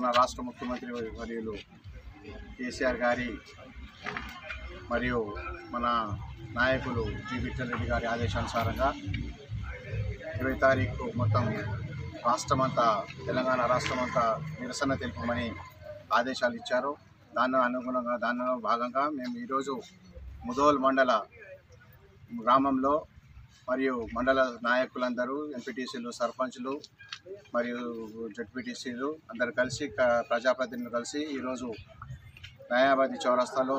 మన రాష్ట్ర ముఖ్యమంత్రి వర్యులు కేసీఆర్ గారి మరియు మన నాయకులు జి విఠల్ రెడ్డి గారి ఆదేశానుసారంగా 20 తారీఖు మొత్తం రాష్ట్రమంతా తెలంగాణ రాష్ట్రమంతా నిరసన తెలుపమని ఆదేశాలు ఇచ్చారు. దానిలో భాగంగా మేము ఈరోజు ముదోల్ మండల గ్రామంలో మరియు మండల నాయకులందరూ ఎంపీటీసీలు, సర్పంచ్లు మరియు జడ్పీటీసీలు అందరూ కలిసి ప్రజాప్రతినిధులు కలిసి ఈరోజు న్యాయవాది చౌరస్తాలో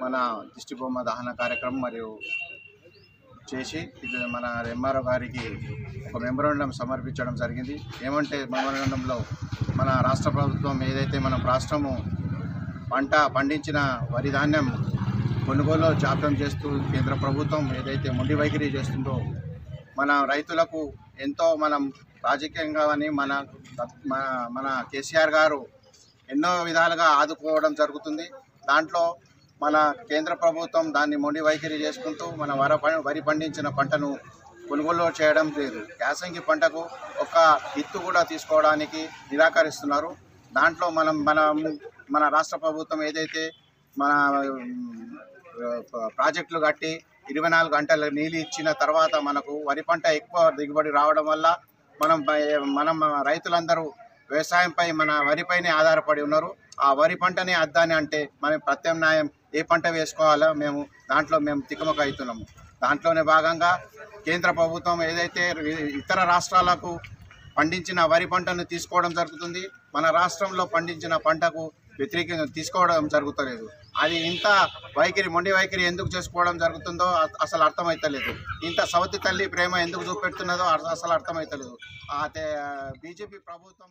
మన దిష్టిబొమ్మ దహన కార్యక్రమం మరియు చేసి ఇది మన ఎంఆర్ఓ గారికి ఒక మెమోరాండం సమర్పించడం జరిగింది. ఏమంటే మెమోరాండంలో మన రాష్ట్ర ప్రభుత్వం ఏదైతే మన రాష్ట్రము పంట పండించిన వరి ధాన్యం కొనుగోలు జాప్యం చేస్తూ కేంద్ర ప్రభుత్వం ఏదైతే మొండి వైఖరి చేస్తుందో మన రైతులకు ఎంతో మనం రాజకీయంగా అని మన కేసీఆర్ గారు ఎన్నో విధాలుగా ఆదుకోవడం జరుగుతుంది. దాంట్లో మన కేంద్ర ప్రభుత్వం దాన్ని మొండి వైఖరి చేసుకుంటూ మన వరి పండించిన పంటను కొనుగోలు చేయడం లేదు. యాసంగి పంటకు ఒక ఇత్తు కూడా తీసుకోవడానికి నిరాకరిస్తున్నారు. దాంట్లో మన రాష్ట్ర ప్రభుత్వం ఏదైతే మన ప్రాజెక్టులు కట్టి 24 గంటల నీళ్ళు ఇచ్చిన తర్వాత మనకు వరి పంట ఎక్కువ దిగుబడి రావడం వల్ల మనం రైతులందరూ వ్యవసాయంపై మన వరిపైనే ఆధారపడి ఉన్నారు. ఆ వరి పంటనే అద్దాని అంటే మనం ప్రత్యామ్నాయం ఏ పంట వేసుకోవాలో దాంట్లో తికమక అవుతున్నాము. దాంట్లోనే భాగంగా కేంద్ర ప్రభుత్వం ఏదైతే ఇతర రాష్ట్రాలకు పండించిన వరి పంటను తీసుకోవడం జరుగుతుంది, మన రాష్ట్రంలో పండించిన పంటకు వ్యతిరేకంగా తీసుకోవడం జరుగుతలేదు. అది ఇంత మొండి వైఖరి ఎందుకు చేసుకోవడం జరుగుతుందో అసలు అర్థమవుతలేదు. ఇంత సవతి తల్లి ప్రేమ ఎందుకు చూపెడుతున్నదో అసలు అర్థమవుతలేదు. బీజేపీ ప్రభుత్వం